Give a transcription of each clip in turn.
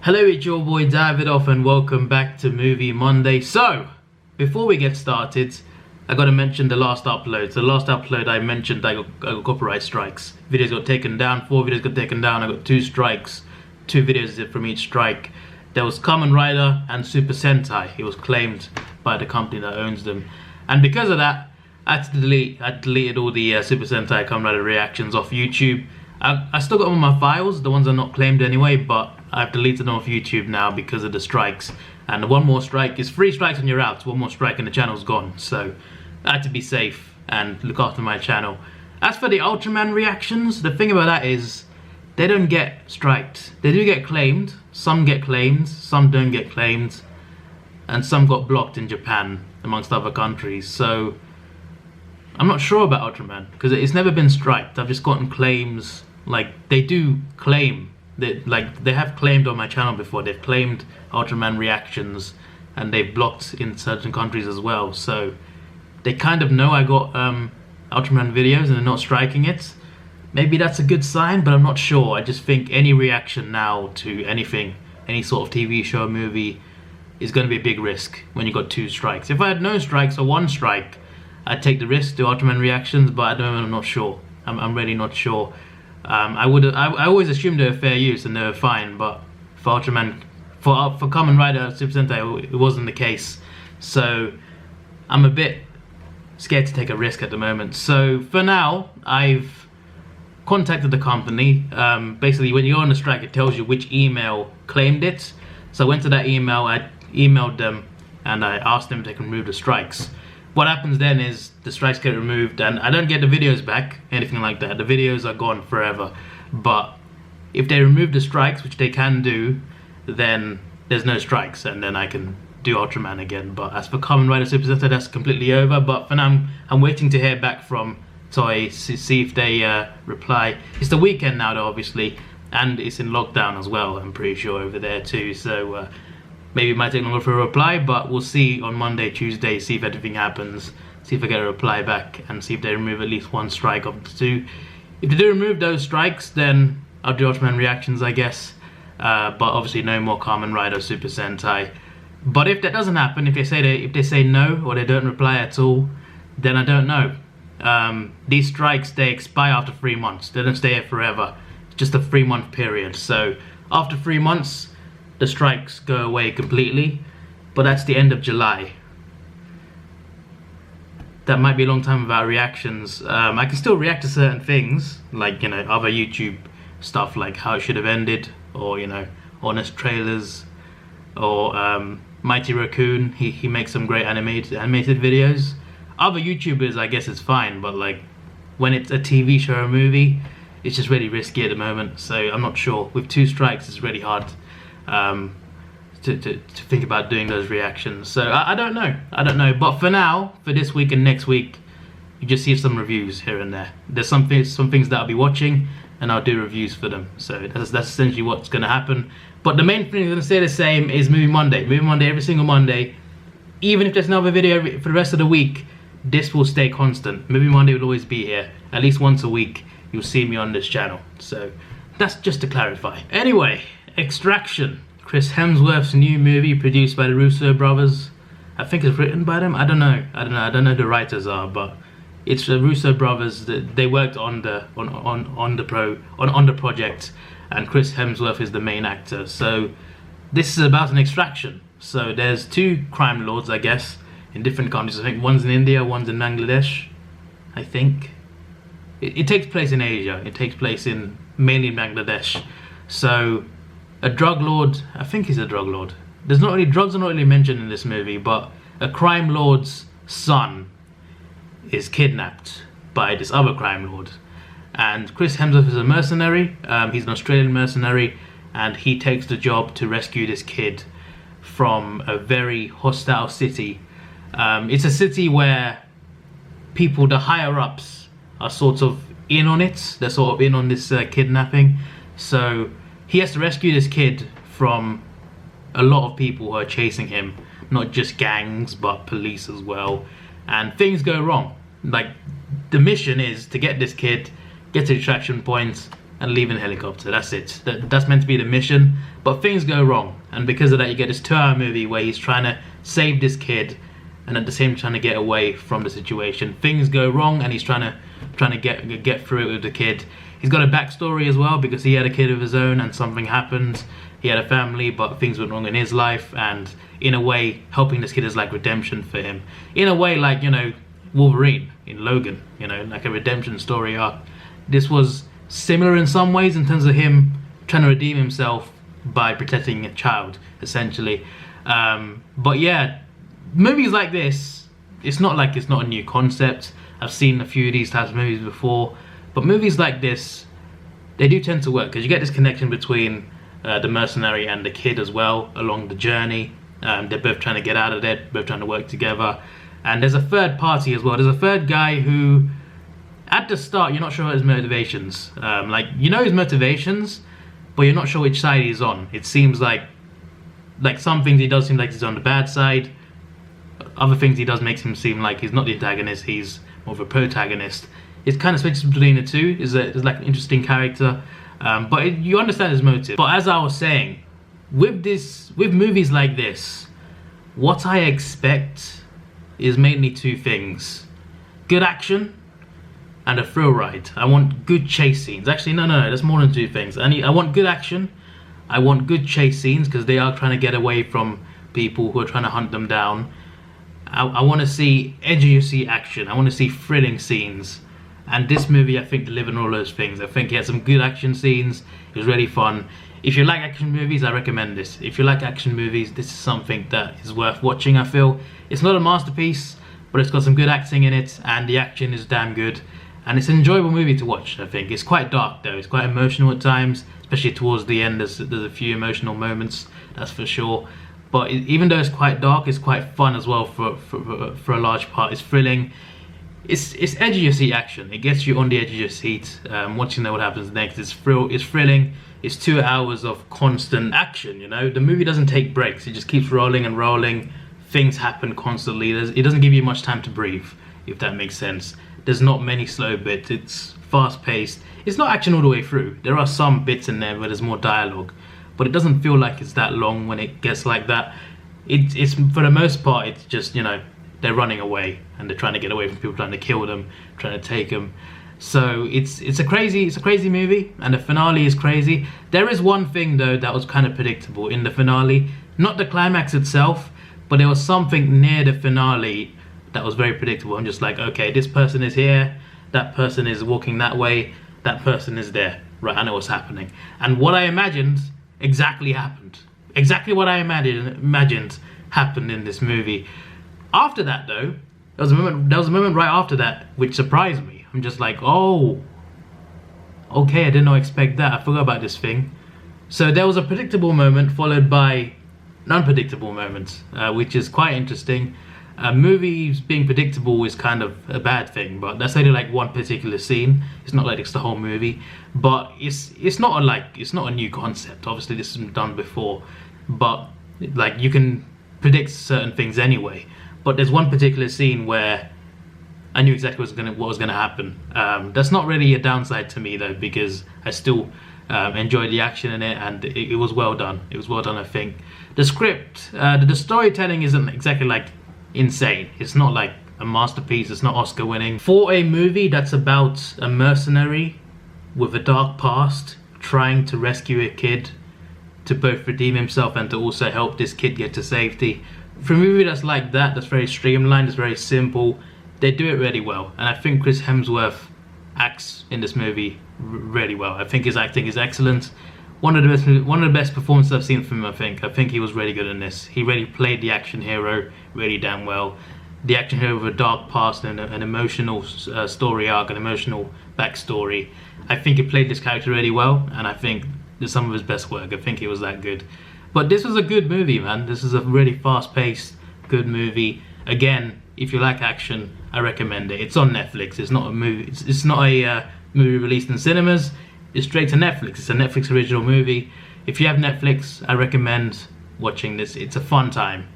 Hello, it's your boy Davidoff and welcome back to Movie Monday. So, before we get started, I gotta mention the last upload. So the last upload I mentioned I got copyright strikes. Videos got taken down, 4 videos got taken down, I got 2 strikes, 2 videos from each strike. There was Kamen Rider and Super Sentai. It was claimed by the company that owns them. And because of that, I deleted all the Super Sentai Kamen Rider reactions off YouTube. I still got them on my files, the ones that are not claimed anyway, but I've deleted them off YouTube now because of the strikes. And one more strike is 3 strikes and you're out. One more strike and the channel's gone. So I had to be safe and look after my channel. As for the Ultraman reactions, the thing about that is they don't get striked. They do get claimed. Some get claimed, some don't get claimed, and some got blocked in Japan amongst other countries. So I'm not sure about Ultraman because it's never been striked. I've just gotten claims. Like, they do claim that, like, they have claimed on my channel before. They've claimed Ultraman reactions and they've blocked in certain countries as well. So they kind of know I got Ultraman videos and they're not striking it. Maybe that's a good sign, but I'm not sure. I just think any reaction now to anything, any sort of TV show, movie, is going to be a big risk when you got 2 strikes. If I had no strikes or 1 strike, I'd take the risk to Ultraman reactions, but at the moment I'm not sure. I'm really not sure. I always assumed they were fair use and they were fine, but for Ultraman, for Kamen Rider Super Sentai, it wasn't the case. So I'm a bit scared to take a risk at the moment. So for now, I've contacted the company. Basically, when you're on a strike, it tells you which email claimed it. So I went to that email, I emailed them, and I asked them if they can remove the strikes. What happens then is the strikes get removed and I don't get the videos back, anything like that. The videos are gone forever. But if they remove the strikes, which they can do, then there's no strikes and then I can do Ultraman again. But as for Kamen Rider Super Sentai, that's completely over. But for now, I'm waiting to hear back from Toei to see if they reply. It's the weekend now though, obviously, and it's in lockdown as well, I'm pretty sure, over there too. So maybe it might take longer for a reply, but we'll see on Monday, Tuesday, see if anything happens, see if I get a reply back, and see if they remove at least 1 strike of the 2. If they do remove those strikes, then I'll do Ultraman reactions, I guess. But obviously no more Kamen Rider Super Sentai. But if that doesn't happen, if they say no, or they don't reply at all, then I don't know. These strikes, they expire after 3 months. They don't stay here forever. It's just a 3-month period. So after 3 months, the strikes go away completely, but that's the end of July. That might be a long time without reactions. I can still react to certain things, like, you know, other YouTube stuff, like How It Should Have Ended, or, you know, honest trailers, or Mighty Raccoon. He makes some great animated videos. Other YouTubers, I guess it's fine, but like when it's a TV show or movie, it's just really risky at the moment. So I'm not sure. With 2 strikes, it's really hard to think about doing those reactions. So I don't know, but for now, for this week and next week, you just see some reviews here and there. There's some things that I'll be watching and I'll do reviews for them. So that's essentially what's going to happen. But the main thing I'm going to stay the same is Movie Monday. Movie Monday every single Monday. Even if there's another video for the rest of the week, this will stay constant. Movie Monday will always be here. At least once a week you'll see me on this channel. So that's just to clarify. Anyway, Extraction, Chris Hemsworth's new movie produced by the Russo brothers. I think it's written by them. I don't know who the writers are, but it's the Russo brothers. They worked on the project, and Chris Hemsworth is the main actor. So this is about an extraction. So there's 2 crime lords, I guess, in different countries. I think one's in India, one's in Bangladesh. I think it takes place in Asia. It takes place mainly in Bangladesh. So a drug lord, I think he's a drug lord. Drugs are not really mentioned in this movie, but a crime lord's son is kidnapped by this other crime lord. And Chris Hemsworth is a mercenary. He's an Australian mercenary, and he takes the job to rescue this kid from a very hostile city. It's a city where people, the higher ups, are sort of in on it. They're sort of in on this kidnapping. So he has to rescue this kid from a lot of people who are chasing him, not just gangs but police as well, and things go wrong. Like, the mission is to get this kid, get to the extraction point, and leave in a helicopter. That's it. That's meant to be the mission. But things go wrong, and because of that, you get this 2-hour movie where he's trying to save this kid, and at the same time trying to get away from the situation. Things go wrong, and he's trying to get through it with the kid. He's got a backstory as well, because he had a kid of his own and something happened. He had a family, but things went wrong in his life, and in a way, helping this kid is like redemption for him. In a way, like, you know, Wolverine in Logan, you know, like a redemption story arc. This was similar in some ways in terms of him trying to redeem himself by protecting a child, essentially. But yeah, movies like this, it's not a new concept. I've seen a few of these types of movies before, but movies like this, they do tend to work because you get this connection between the mercenary and the kid as well along the journey. They're both trying to get out of there, both trying to work together. And there's a third party as well. There's a third guy who, at the start, you're not sure his motivations. Like, you know his motivations, but you're not sure which side he's on. It seems like some things he does seem like he's on the bad side. Other things he does makes him seem like he's not the antagonist, he's more of a protagonist. It kind of switches between the two. Is like an interesting character, but you understand his motive. But as I was saying, with movies like this, what I expect is mainly two things: good action and a thrill ride. I want good chase scenes. Actually, no, there's more than two things. I want good action. I want good chase scenes because they are trying to get away from people who are trying to hunt them down. I want to see edge of your seat action. I want to see thrilling scenes. And this movie, I think, delivered all those things. I think it had some good action scenes. It was really fun. If you like action movies, I recommend this. If you like action movies, this is something that is worth watching, I feel. It's not a masterpiece, but it's got some good acting in it, and the action is damn good. And it's an enjoyable movie to watch, I think. It's quite dark, though. It's quite emotional at times, especially towards the end. There's a few emotional moments, that's for sure. But even though it's quite dark, it's quite fun as well for a large part. It's thrilling. It's edge of your seat action. It gets you on the edge of your seat, once you know what happens next. It's thrilling. It's 2 hours of constant action, you know. The movie doesn't take breaks. It just keeps rolling and rolling. Things happen constantly. It doesn't give you much time to breathe, if that makes sense. There's not many slow bits. It's fast paced. It's not action all the way through. There are some bits in there where there's more dialogue, but it doesn't feel like it's that long when it gets like that. It's for the most part, it's just, you know, they're running away and they're trying to get away from people trying to kill them, trying to take them. So it's a crazy movie, and the finale is crazy. There is one thing though that was kind of predictable in the finale, not the climax itself, but there was something near the finale that was very predictable. I'm just like, okay, this person is here, that person is walking that way, that person is there. Right, I know what's happening. And what I imagined exactly happened. Exactly what I imagined happened in this movie. After that though, there was a moment right after that which surprised me. I'm just like, oh, okay, I did not expect that. I forgot about this thing. So there was a predictable moment followed by an unpredictable moment, which is quite interesting. Movies being predictable is kind of a bad thing, but that's only like one particular scene. It's not like it's the whole movie, but it's not a new concept. Obviously, this has been done before, but like you can predict certain things anyway. But there's one particular scene where I knew exactly what was gonna happen. That's not really a downside to me though, because I still enjoyed the action in it, and it was well done. It was well done, I think. The script, the storytelling isn't exactly like insane. It's not like a masterpiece. It's not Oscar winning. For a movie that's about a mercenary with a dark past trying to rescue a kid to both redeem himself and to also help this kid get to safety, for a movie that's like that, that's very streamlined, it's very simple, they do it really well. And I think Chris Hemsworth acts in this movie really well. I think his acting is excellent. One of the best performances I've seen from him, I think. I think he was really good in this. He really played the action hero really damn well. The action hero with a dark past and an emotional story arc, an emotional backstory. I think he played this character really well, and I think it's some of his best work. I think he was that good. But this was a good movie, man. This is a really fast-paced, good movie. Again, if you like action, I recommend it. It's on Netflix. It's not a movie. It's not a movie released in cinemas. It's straight to Netflix. It's a Netflix original movie. If you have Netflix, I recommend watching this. It's a fun time,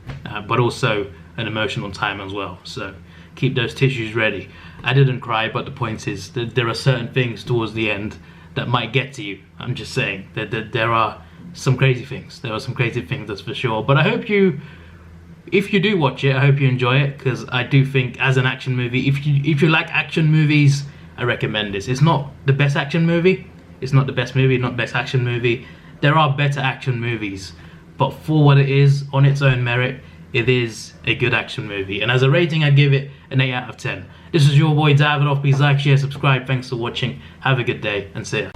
but also an emotional time as well. So keep those tissues ready. I didn't cry, but the point is that there are certain things towards the end that might get to you. I'm just saying that there are some crazy things. There are some crazy things, that's for sure. But I hope you, if you do watch it, I hope you enjoy it, because I do think as an action movie, if you like action movies, I recommend this. It's not the best action movie. It's not the best movie, not best action movie. There are better action movies, but for what it is, on its own merit, it is a good action movie. And as a rating, I give it an 8 out of 10. This is your boy Davidoff. Please like, share, subscribe. Thanks for watching. Have a good day and see ya.